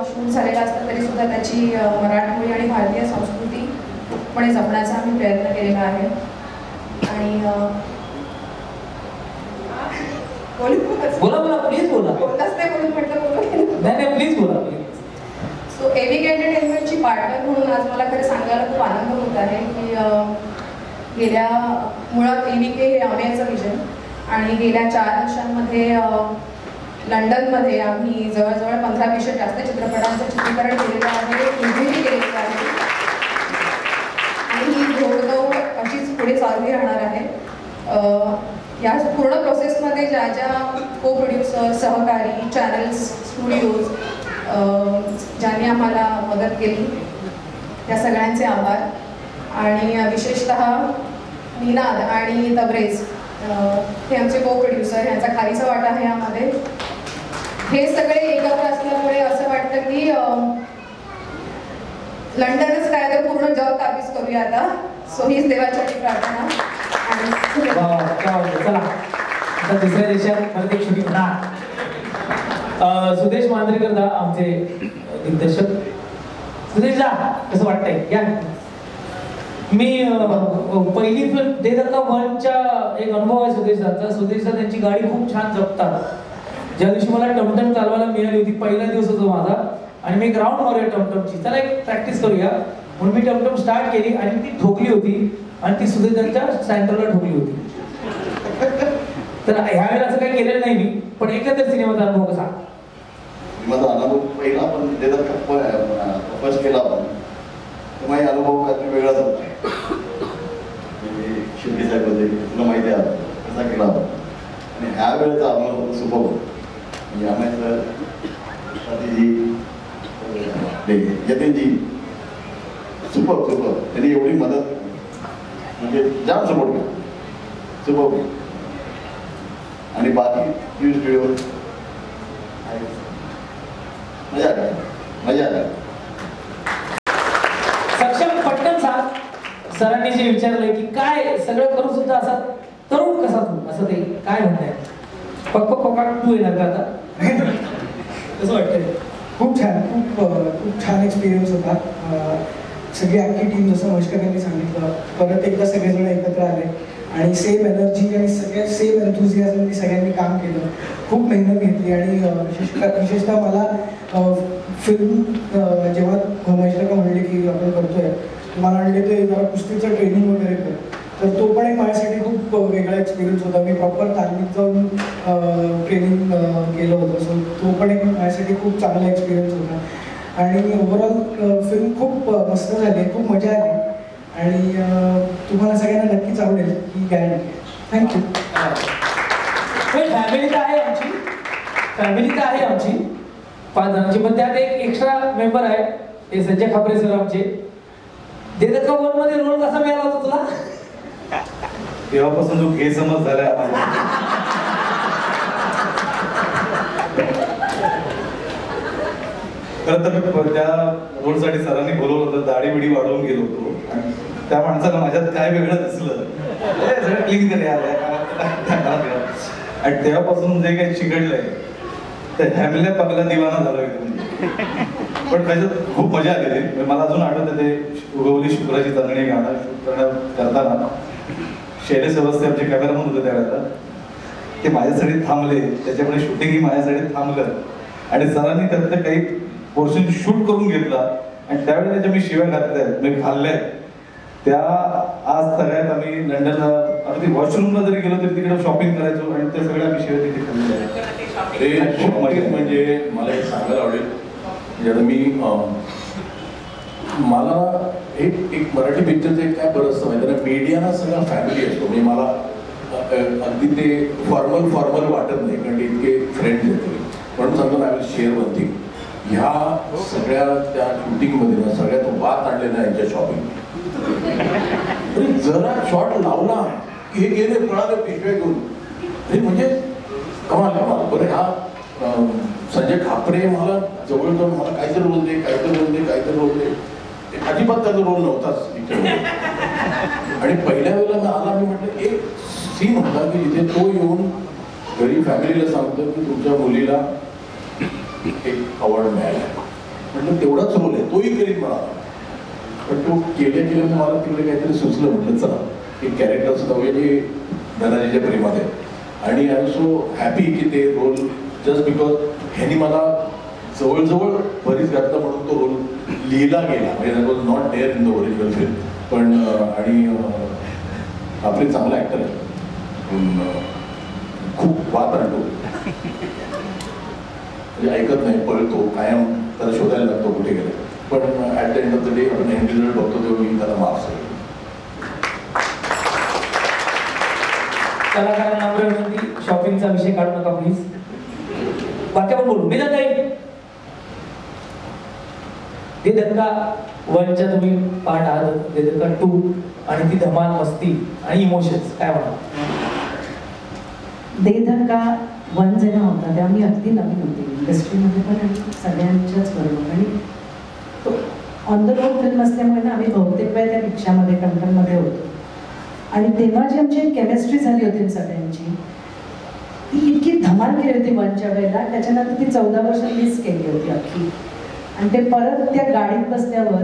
शूट झालेला असला तरी सुद्धा त्याची मराठी आणि भारतीय संस्कृती पूर्णपणे जपण्याचा आम्ही प्रयत्न केलेला आहे. आणि बोला बोला प्लीज बोला. बोलताच नाही म्हणून म्हटलं नाही प्लीज बोला. सो एविक एंटरटेनमेंटची पार्टनर म्हणून आज मला खरं सांगायला खूप आनंद होत आहे की मुळात एविके हे अमेयचं विजन आणि गेल्या 4 वर्षांमध्ये लंडनमध्ये आम्ही जवळजवळ 15-20 जास्त चित्रपटांचं चित्रीकरण केलेलं आहे, रिव्ह्यूही केलेलं आहे आणि ही घोडदौड अशीच पुढे चालू राहणार आहे. या पूर्ण प्रोसेसमध्ये ज्या ज्या को प्रोड्युसर, सहकारी, चॅनल्स, स्टुडिओज ज्यांनी आम्हाला मदत केली त्या सगळ्यांचे आभार. आणि विशेषतः निनाद आणि तबरेज हे आमचे को प्रोड्युसर, यांचा खारीचा वाटा आहे यामध्ये. हे सगळे एकत्र असल्यामुळे असं वाटतं की लंडनच काय तर पूर्ण जग काबीज करूया आता. सो हीच देवाची प्रार्थना. चला आता दुसऱ्या देशात परत एक छोटी घटना. सुदेश मांजरेकर दा आमचे दिग्दर्शक. सुदेश दा कसं वाटतंय? या. मी पहिली फिल्म दे धक्का 1च्या एक अनुभव आहे सुदेश दाचा. सुदेश दा त्यांची गाडी खूप छान जपतात. ज्या दिवशी मला टमटम चालवायला मिळाली होती, पहिला दिवस होता माझा आणि मी एक राऊंड मारूया टमटमची, चला एक प्रॅक्टिस करूया म्हणून मी टमटम स्टार्ट केली आणि ती ठोकली होती आणि ती सुदेश दांच्या सेंटरला ठोकली होती. तर ह्यावेळेला असं काही केलेलं नाही मी, पण एकंदर सिनेमाचा अनुभव कसा? माझा अनुभव पहिला पण दे धक्का फर्स्ट केला होता, तर माझा अनुभव काहीतरी वेगळाच होता. शिंदे साहेब होते, तुला माहिती आहे कसा केला होता. आणि ह्या वेळेचा अनुभव सुपर होता. म्हणजे आम्हाला यतीनजी सुपर त्यांनी एवढी मदत, म्हणजे जाम सपोर्ट केला, सुपर. आणि बाकी स्टुडिओ मजा आली. सक्षम पटकन सांग. सरांनी जे विचारलंय की काय सगळं करू सुद्धा असा तरुण कसा तू, असं ते काय म्हणताय? पक्क तू येणार का आता? कसं वाटतंय? खूप छान एक्सपिरियन्स होता. सगळी अख्खी टीम, जसं महेशकरांनी सांगितलं, परत एकदा सगळेजण एकत्र आले आणि सेम एनर्जी आणि सगळ्या सेम एन्थुझियाझमनी सगळ्यांनी काम केलं. खूप मेहनत घेतली आणि विशेषतः मला फिल्म जेव्हा महेशकर म्हणले की आपण करतोय, मला म्हणले ते जरा कुस्तीचं ट्रेनिंग वगैरे कर, तर तो पण एक माझ्यासाठी खूप वेगळा एक्सपिरियन्स होता. मी प्रॉपर तालमीत जाऊन ट्रेनिंग केलं होतं, सो तो पण एक माझ्यासाठी खूप चांगला एक्सपिरियन्स होता. आणि ओव्हरऑल फिल्म खूप मस्त झाली, खूप मजा आली आणि तुम्हाला सगळ्यांना नक्कीच आवडेल ही गॅरंटी. थँक्यू. फॅमिली तर आहे आमची 5 जणांची, पण त्यात एक एक्स्ट्रा मेंबर आहे, ते संजय खापरे सर आमचे. दे धक्का 1 मध्ये रोल कसा मिळाला होता तुला? तेव्हापासून जो गैरसमज झाला खरं तर त्या रोलसाठी सरांनी बोलवलं होतं, दाढी बिडी वाढवून गेलो होतो आणि त्या माणसाला माझ्यात काय वेगळं दिसलं, सगळं क्लीन करे आणि तेव्हापासून जे काही चिघडलंय ते हॅमिल्या पगला दिवाना झालोय. पण त्याच्यात खूप मजा आलेली. मला अजून आठवतं ते उगवली शुक्राची चांदणी गाणं शूट करताना शैलेश अवस्थे आमचे कॅमेरामन होते त्यावेळेला, ते माझ्यासाठी थांबले, त्याच्यामुळे शूटिंगही माझ्यासाठी थांबलं आणि सरांनी त्यातलं काही पोर्शन शूट करून घेतला आणि त्यावेळी त्याच्या मी शिव्या घातल्या आहेत, मी खाल्ल्या आहेत त्या. आज सगळ्यात आम्ही लंडनला अगदी वॉशरूमला जरी गेलो तरी तिकडे शॉपिंग करायचो आणि त्या सगळ्या आम्ही शिव्या तिथे खाल्लेल्या आहेत. म्हणजे मला एक सांगायला आवडेल, म्हणजे मी मला एक मराठी पिक्चरचं एक काय बरं असतं माहिती ना, मीडियाना सगळा फॅमिली असतो. म्हणजे मला अगदी ते फॉर्मल वाटत नाही, कारण इतके फ्रेंड्स येते म्हणून सांगतो ना, शेअर वन थिंग. ह्या सगळ्या त्या शूटिंगमध्ये ना सगळ्यात वाद आणले ना यांच्या शॉपिंग. जरा शॉट लावला हे गेले पळाले पिशव्या घेऊन, अरे म्हणजे कमाल. बरं हा संजय खापरे मला जवळजवळ मला काहीतरी रोल दे, अजिबात त्याचा रोल नव्हताच पिक्चरमध्ये. आणि पहिल्या वेळेला मी आला, मी म्हटलं एक सीन होता की जिथे तो येऊन घरी फॅमिलीला सांगतो की तुमच्या मुलीला एक अवॉर्ड मिळाला. म्हटलं तेवढाच रोल आहे, तोही करीत मला. पण तो केल्या मला तिकडे काहीतरी सुचलं, म्हटलं चला एक कॅरेक्टर सुद्धा म्हणजे धनाजीच्या प्रेमात आहे. आणि आय एम सो हॅपी की ते रोल जस्ट बिकॉज ह्यांनी मला जवळजवळ बरीच घातलं म्हणून तो रोल लिहिला गेला. म्हणजे that was not there in the original film. पण आणि आपले चांगला ॲक्टर आहे, खूप वाद आणतो. म्हणजे ऐकत नाही, पळतो कायम, त्याला शोधायला लागतो कुठे गेले. पण at the end of the day आपण एंड रिझल्ट बघतो तेव्हा मी त्याला मार्क्स आहे. कलाकारांना विनंती, शॉपिंगचा विषय काढू नका प्लीज. बाकी आपण बोलू. मी जाता दे धक्का 1च्या तुम्ही पार्ट आहात, दे धक्का 2 आणि ती धमाल, मस्ती आणि इमोशन्स काय म्हणा. दे धक्का 1 जेव्हा होता तेव्हा मी अगदी नवीन होते इंडस्ट्रीमध्ये पण आणि सगळ्यांच्याच बरोबर. आणि तो ऑन द रोड फिल्म असल्यामुळे ना आम्ही बहुतेक वेळ त्या रिक्षामध्ये कंटनमध्ये होतो. आणि तेव्हा जी आमची केमिस्ट्री झाली होती सगळ्यांची, ती इतकी धमाल केली होती 1च्या वेळेला. त्याच्यानंतर ती 14 वर्ष मिस केली होती अख्खी. आणि ते परत त्या गाडीत बसल्यावर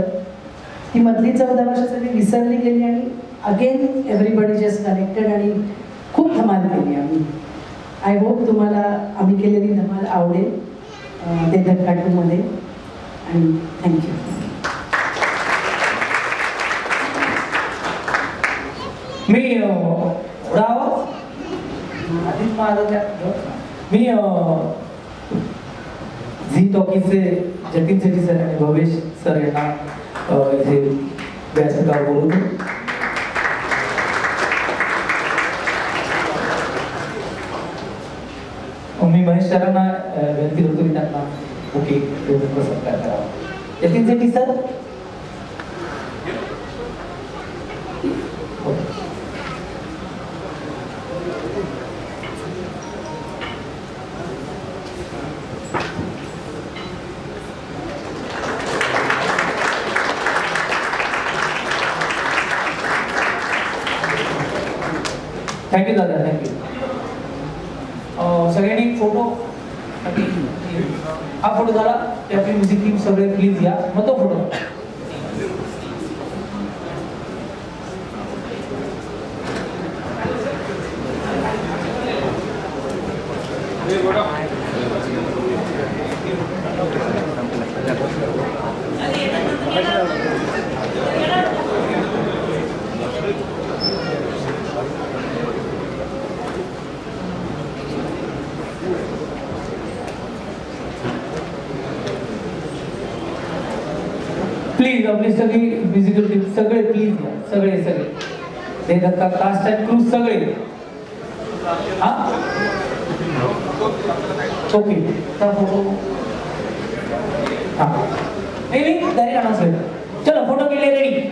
ती मधली 14 वर्ष सगळी विसरली गेली आणि अगेन एव्हरीबडी जस्ट कनेक्टेड आणि खूप धमाल केली आम्ही. आय होप तुम्हाला आम्ही केलेली धमाल आवडेल ते धक्का 2मध्ये. आणि थँक्यू. मी आवाज आधीच माझा मी झी टॉकीजचे जतीन शेट्टी सर आणि भवेश सर यांना इथे व्यासपीठावर बोलवतो. मी महेश सरांना विनंती करतो की त्यांना ओके सत्कार करावा. जतीन शेट्टी सर. थँक्यू दादा, थँक्यू. सगळ्यांनी फोटो, हा फोटो झाला की आपली म्युझिक टीम सगळे प्लीज या. मग तो फोटो प्लीज आपली सगळी म्युझिकल टीम सगळे प्लीज या. सगळे सगळे ते धक्का कास्ट अँड क्रूज सगळे. हा ओके. फोटो हा नाही डायरेक्ट अनाउन्समेंट. चलो फोटो के लिए रेडी.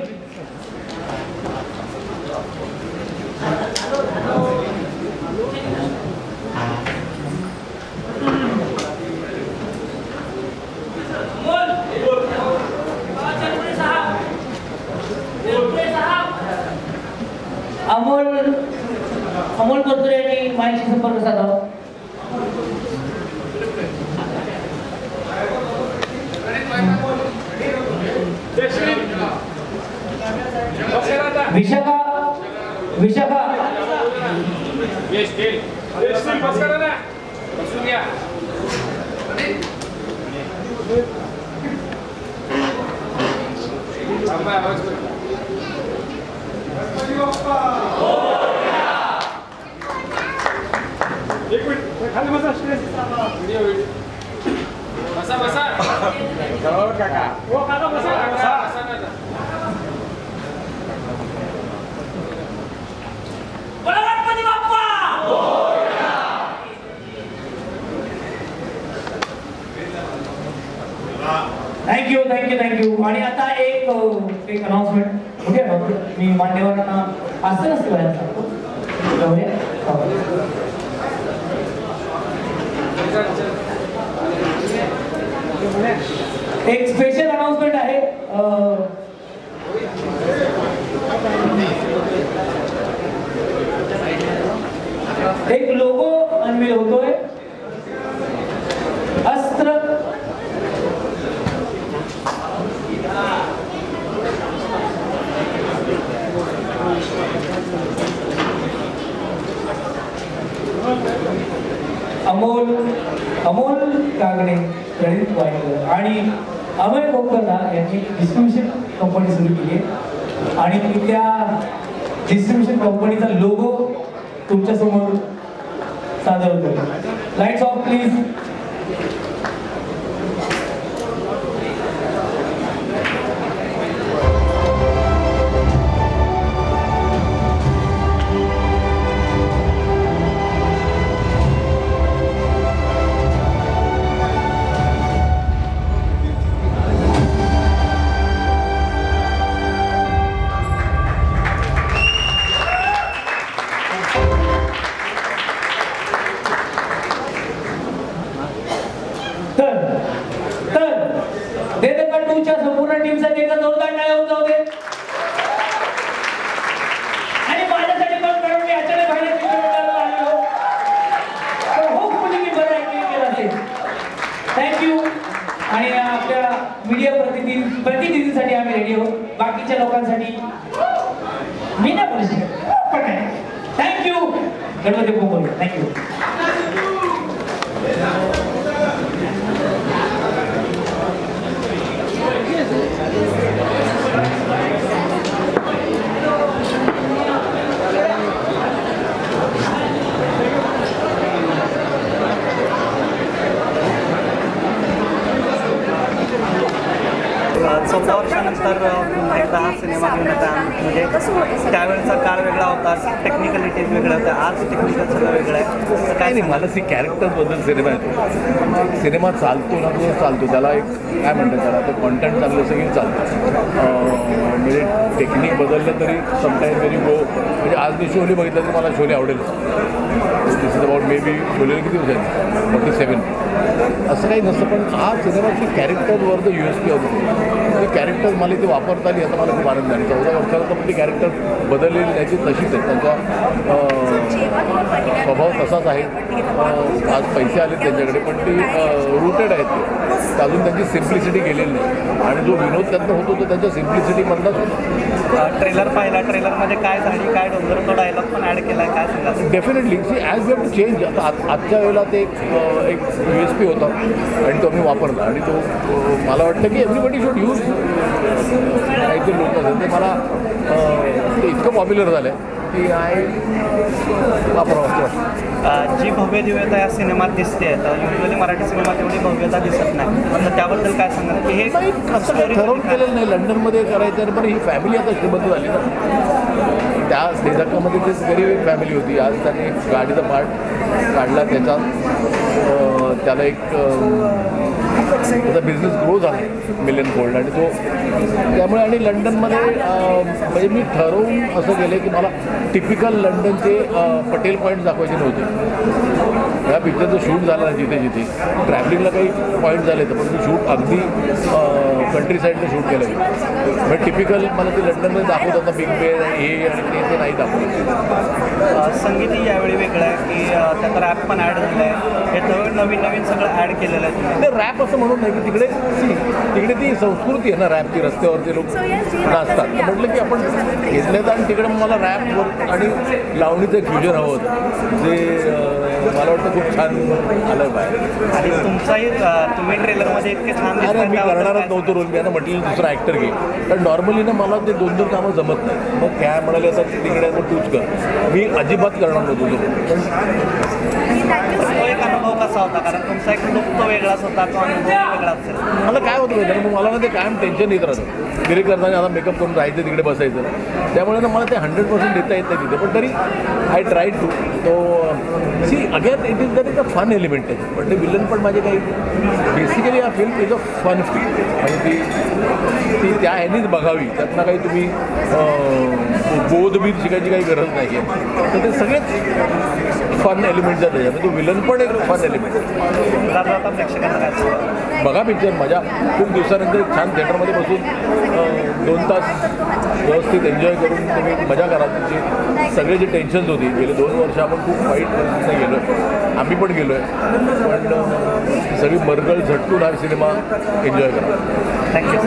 अमोल कोतुरे यांनी माझ्याशी संपर्क साधावा. विशाखा एक मिनिट खाली बसा. बसा बसा. काका हो काका बसा. Ganpati Bappa. Thank you thank you thank you. आणि आता एक अनाउन्समेंट. ओके मी मान्यवरांना असं नसतं बाहेर सांगतो. एक स्पेशल अनाउन्समेंट आहे. एक लोगो अनवील होतोय. अस्त्र अमोल कागणे, गणित वाईकर आणि अमय कोकरदा यांनी डिस्ट्रीब्युशन कंपनी सुरू केली आहे. आणि त्या डिस्ट्रीब्युशन कंपनीचा लोगो तुमच्या समोर सादर होतो. Lights of please. तर दे दक्का 2च्या संपूर्ण टीमसाठी एका जोरदार टाळ्या होऊन जाऊ दे. आणि माझ्यासाठी पण कारण मी अचानक बाहेर चित्रपटाला आलो तर होपफुली मी बरं ऍक्टिंग केलं असेल. थँक्यू. आणि आपल्या मीडिया प्रतिनिधींसाठी आम्ही रेडी आहोत. बाकीच्या लोकांसाठी मी नाही बोलू शकत पण नाही. थँक्यू. गणपती बोल. थँक्यू. चौदा वर्षानंतर पुन्हा एकदा हा सिनेमा घेऊन येता. म्हणजे त्यावेळेचा काळ वेगळा होता, टेक्निकलिटीज वेगळ्या होत्या, आज टेक्निकल सगळं वेगळं आहे. तर काय नाही, मला ती कॅरेक्टर्सबद्दल सिनेमा येतो. सिनेमा चालतो ना तो चालतो, त्याला एक काय म्हणतात त्याला, ते कॉन्टेंट चांगलं सगळी चालतं. म्हणजे टेक्निक बदललं तरी समटाईम व्हेरी गो. म्हणजे आज मी शोले बघितलं तर मला शोले आवडेल. दिस इज अबाउट मे बी शोलेला किती दिवसांनी 47. असं काही नसतं, पण हा सिनेमाची कॅरेक्टरवर द USP होती. ती कॅरेक्टर मला ते वापरता आली आता मला खूप आनंद आहे. 14 वर्षाला तर पण ती कॅरेक्टर बदललेली त्याची तशीच आहे. त्यांचा स्वभाव तसाच आहे. आज पैसे आले त्यांच्याकडे पण ती रूटेड आहेत ते. अजून त्यांची सिम्प्लिसिटी गेलेली नाही. आणि जो विनोद त्यांना होतो तो त्यांच्या सिम्प्लिसिटीमधलाच होतो. ट्रेलर पाहिला, ट्रेलरमध्ये काय झाली काय डोंगर तो डायलॉग पण ॲड केला आहे, काय सांगा? Definitely see as you have to change. आता आजच्या वेळेला ते एक USP होता आणि तो आम्ही वापरला. आणि तो मला वाटतं की एव्हरीबडी शुड यूज. काहीतरी लोक असेल ते मला ते इतकं पॉप्युलर झालं आहे की वापरावं असं वाटतं. जी भव्य दिव्यता या सिनेमात दिसते, तर युजली मराठी सिनेमात एवढी भव्यता दिसत नाही. तर त्याबद्दल काय सांगाल की हे असं काही ठरवून केलेलं नाही. लंडनमध्ये करायचं पण ही फॅमिली आता श्रीमंत झाली ना. त्या देधक्कामध्ये तेच गरीब फॅमिली होती. आज त्यांनी गाडीचा पार्ट काढला, त्याचा त्याला एक त्याचा बिझनेस ग्रो झाला मिलियन फोल्ड. आणि तो त्यामुळे आणि लंडनमध्ये म्हणजे मी ठरवून असं केलं की मला टिपिकल लंडनचे पटेल पॉईंट दाखवायचे नव्हते. या पिक्चरचं शूट झालं ना जिथे जिथे ट्रॅव्हलिंगला काही पॉईंट झाले तर, पण मी शूट अगदी कंट्री साईडला शूट केलं मी. म्हणजे टिपिकल मला ते लंडनमध्ये दाखवतात बिग बे हे आणि ते नाही दाखवलं. संगीतही यावेळी वेगळं आहे की त्यात रॅप पण ॲड झालं आहे. हे तर नवीन नवीन सगळं ॲड केलेलं आहे. ते रॅप असं म्हणून नाही की तिकडे ती संस्कृती आहे ना रॅपची. रस्त्यावरती लोक नाचतात. म्हटलं की आपण घेतलं तर आणि तिकडे मला रॅप आणि लावणीचं एक फ्युजन हवं होतं जे मला वाटतं खूप छान आलं बाहेर. आणि तुमचाही तुम्ही ट्रेलरमध्ये इतके छान अरे मी करणारच नव्हतो रोल. मी आता म्हटलं दुसरा ॲक्टर घे. कारण नॉर्मली ना मला ते 2-2 कामं जमत नाही. मग काय म्हणाले आता तिकडे मग तूच कर. मी अजिबात करणार नव्हतो तो. तो एक अनुभव कसा होता? कारण तुमचा एक लुक तो वेगळाच होता, तो अनुभव वेगळा असेल. मला काय होतं माहिती मग मला ना ते कायम टेन्शन येत राहतं. डिरेक्ट करताना आता मेकअप करून राहायचं तिकडे बसायचं. त्यामुळे ना मला ते 100% देता येत नाही तिथे. पण तरी आय ट्राय टू. तो see again it is that is a fun element आहे. पण ते विलन पण माझे काही बेसिकली हा film is a fun film. आणि ती त्या ह्यानीच बघावी. त्यातनं काही तुम्ही बोधबीर शिकायची काही गरज नाही आहे. तर ते सगळेच फन एलिमेंट्स आहेत त्याच्यामध्ये. तो विलन पण एक फन एलिमेंट आता प्रेक्षकांना बघा पिक्चर. मजा खूप दिवसानंतर छान थिएटरमध्ये बसून 2 तास व्यवस्थित एन्जॉय करून तुम्ही मजा करा. तुमची सगळे जे टेन्शन्स होती गेले 2 वर्ष आपण खूप वाईट परिस्थितीने गेलो आहे. आम्ही पण गेलो आहे. पण सगळी मरगळ झटकून हा सिनेमा एन्जॉय करा. थँक्यू.